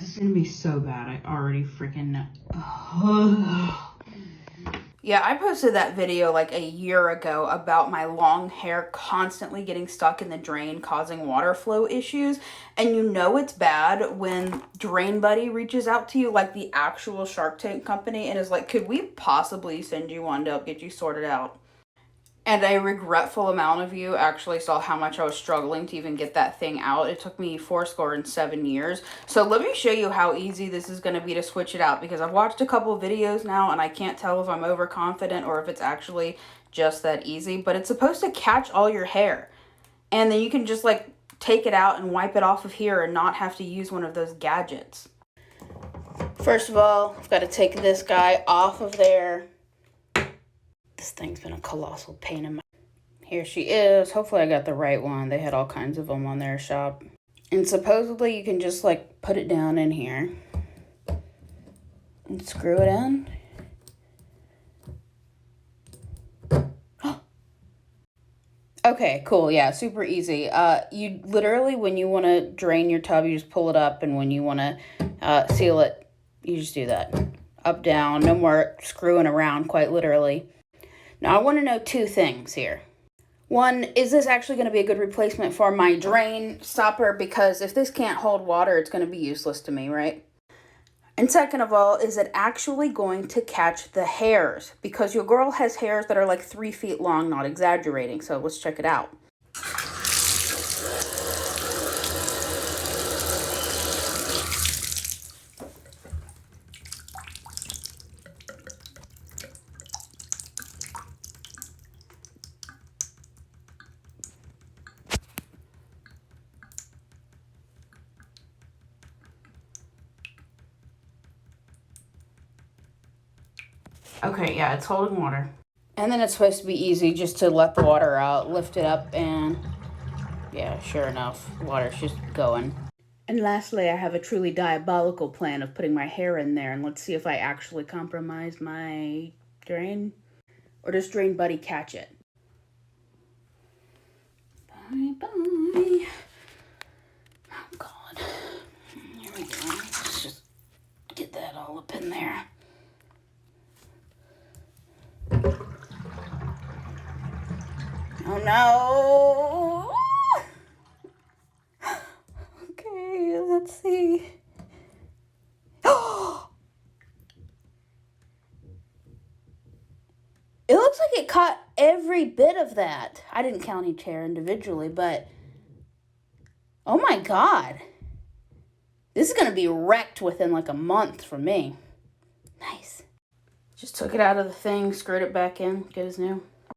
This is gonna be so bad. I already freaking know. Yeah, I posted that video like a year ago about my long hair constantly getting stuck in the drain causing water flow issues. And you know it's bad when Drain Buddy reaches out to you, like the actual Shark Tank company, and is like, could we possibly send you one to help get you sorted out? And a regretful amount of you actually saw how much I was struggling to even get that thing out. It took me 7 years. So let me show you how easy this is going to be to switch it out, because I've watched a couple of videos now and I can't tell if I'm overconfident or if it's actually just that easy. But it's supposed to catch all your hair. And then you can just like take it out and wipe it off of here and not have to use one of those gadgets. First of all, I've got to take this guy off of there. This thing's been a colossal pain in my... Here she is. Hopefully I got the right one. They had all kinds of them on their shop. And supposedly you can just like put it down in here and screw it in. Okay, cool. Yeah, super easy. You literally, when you want to drain your tub, you just pull it up, and when you want to seal it, you just do that. Up, down. No more screwing around, quite literally. Now, I want to know two things here. One, is this actually going to be a good replacement for my drain stopper? Because if this can't hold water, it's going to be useless to me, right? And second of all, is it actually going to catch the hairs? Because your girl has hairs that are like 3 feet long, not exaggerating. So let's check it out. Okay, yeah, it's holding water. And then it's supposed to be easy just to let the water out, lift it up, and yeah, sure enough, water's just going. And lastly, I have a truly diabolical plan of putting my hair in there, and let's see if I actually compromise my drain. Or does Drain Buddy catch it? Bye-bye. Oh, God. Here we go. Let's just get that all up in there. Oh no! Okay, let's see. It looks like it caught every bit of that. I didn't count each hair individually, but oh my God. This is going to be wrecked within like a month for me. Nice. Just took it out of the thing, screwed it back in, good as new.